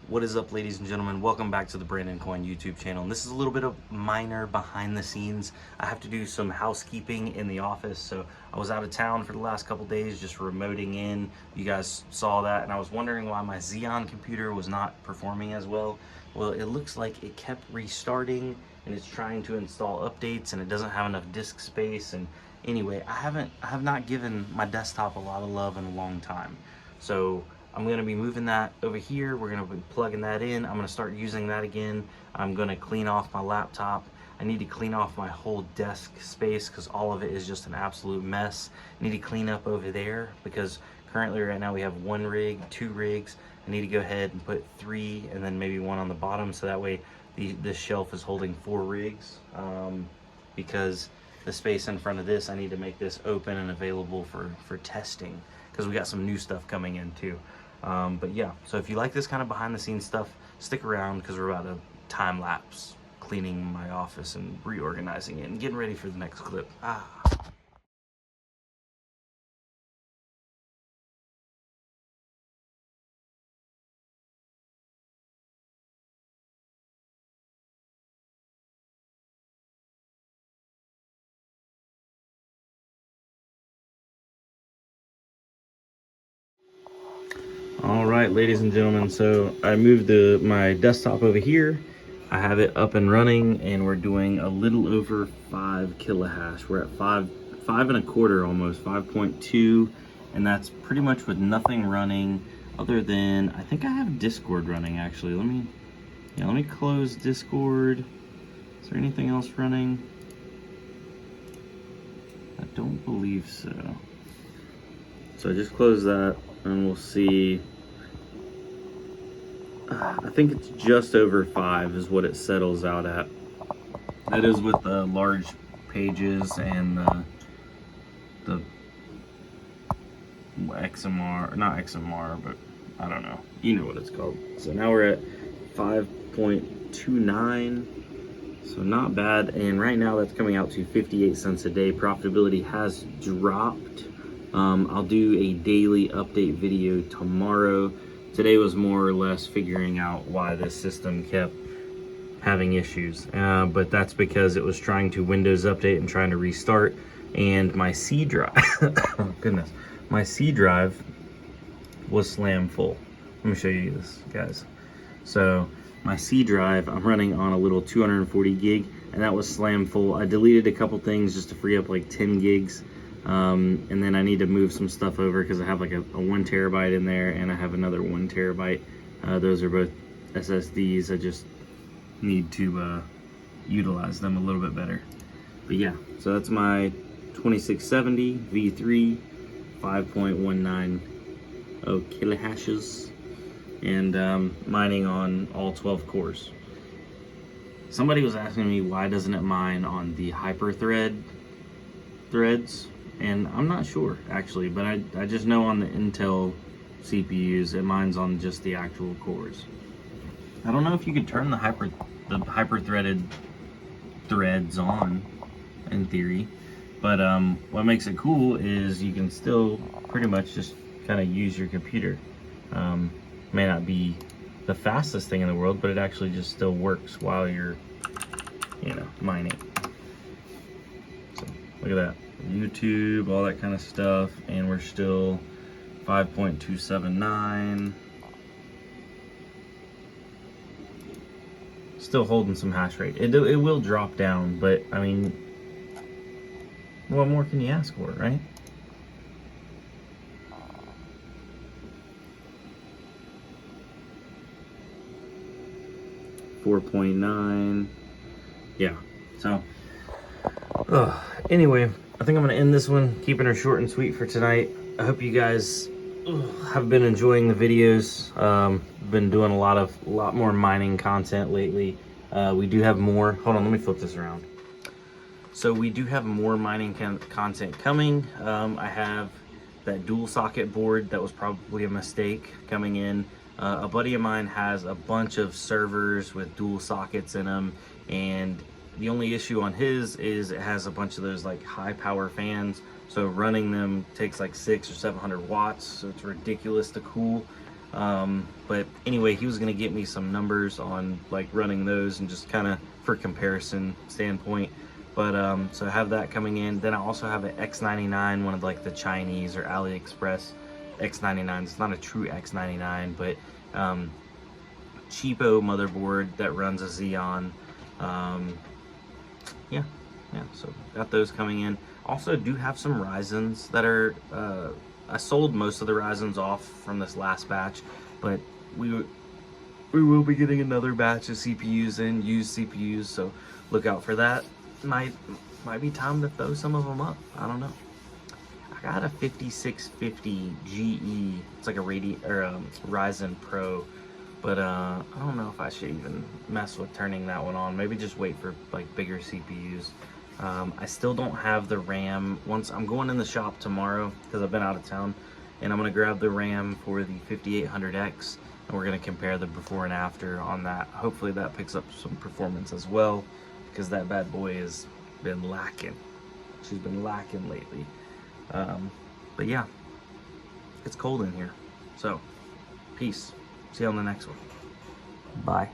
What is up, ladies and gentlemen? Welcome back to the Brandon Coin YouTube channel. And this is a little bit of minor behind the scenes. I have to do some housekeeping in the office. So I was out of town for the last couple days, just remoting in. You guys saw that, and I was wondering why my Xeon computer was not performing as well. Well, it looks like it kept restarting, and it's trying to install updates, and it doesn't have enough disk space. And anyway, I have not given my desktop a lot of love in a long time. So I'm going to be moving that over here. We're going to be plugging that in. I'm going to start using that again. I'm going to clean off my laptop. I need to clean off my whole desk space because all of it is just an absolute mess. I need to clean up over there because currently right now we have 1 rig, 2 rigs. I need to go ahead and put 3 and then maybe 1 on the bottom, so that way this shelf is holding 4 rigs, because the space in front of this, I need to make this open and available for testing because we got some new stuff coming in too. But yeah, so if you like this kind of behind the scenes stuff, stick around because we're about to time lapse cleaning my office and reorganizing it and getting ready for the next clip. All right, ladies and gentlemen, so I moved my desktop over here. I have it up and running, and we're doing a little over 5 kilohash. We're at 5.25 almost, 5.2, and that's pretty much with nothing running other than, I think I have Discord running actually. Let me close Discord. Is there anything else running? I don't believe so. So I just closed that, and we'll see. I think it's just over 5 is what it settles out at. That is with the large pages and the XMR, not XMR, but I don't know. You know what it's called. So now we're at 5.29. So not bad. And right now that's coming out to 58 cents a day. Profitability has dropped. I'll do a daily update video tomorrow. Today was more or less figuring out why this system kept having issues, but that's because it was trying to Windows update and trying to restart, and my C drive, oh goodness, my C drive was slam full. Let me show you this, guys. So my C drive, I'm running on a little 240 gig, and that was slam full. I deleted a couple things just to free up like 10 gigs. And then I need to move some stuff over because I have like a 1 terabyte in there, and I have another 1 terabyte. Those are both SSDs. I just need to utilize them a little bit better. But yeah, so that's my 2670 V3, 5.19 kilohashes, and mining on all 12 cores. Somebody was asking me why doesn't it mine on the hyperthread threads, and I'm not sure actually, but I just know on the Intel CPUs it mines on just the actual cores. I don't know if you could turn the hyper-threaded threads on in theory, but what makes it cool is you can still pretty much just kind of use your computer. May not be the fastest thing in the world, but it actually just still works while you're, mining. So look at that. YouTube, all that kind of stuff, and we're still 5.279. Still holding some hash rate. It will drop down, but I mean, what more can you ask for, right? $4.9. Yeah. So anyway, I think I'm going to end this one, keeping her short and sweet for tonight. I hope you guys have been enjoying the videos. Been doing a lot more mining content lately. We do have more. Hold on, let me flip this around. So we do have more mining content coming. I have that dual socket board that was probably a mistake coming in. A buddy of mine has a bunch of servers with dual sockets in them, and the only issue on his is it has a bunch of those like high power fans, so running them takes like 600 or 700 watts, so it's ridiculous to cool. But anyway, he was gonna get me some numbers on like running those and just kind of for comparison standpoint. But so I have that coming in. Then I also have an X99, one of like the Chinese or AliExpress X99. It's not a true X99, but cheapo motherboard that runs a Xeon. Yeah, so got those coming in. Also do have some Ryzens that are, I sold most of the Ryzens off from this last batch, but we will be getting another batch of CPUs in, used CPUs, so look out for that. Might be time to throw some of them up. I don't know. I got a 5650 GE. It's like a Ryzen Pro, but I don't know if I should even mess with turning that one on. Maybe just wait for like bigger CPUs. I still don't have the RAM. Once I'm going in the shop tomorrow because I've been out of town, and I'm gonna grab the RAM for the 5800X, and we're gonna compare the before and after on that. Hopefully that picks up some performance as well, because that bad boy has been lacking. She's been lacking lately. But yeah, it's cold in here. So, peace. See you on the next one. Bye.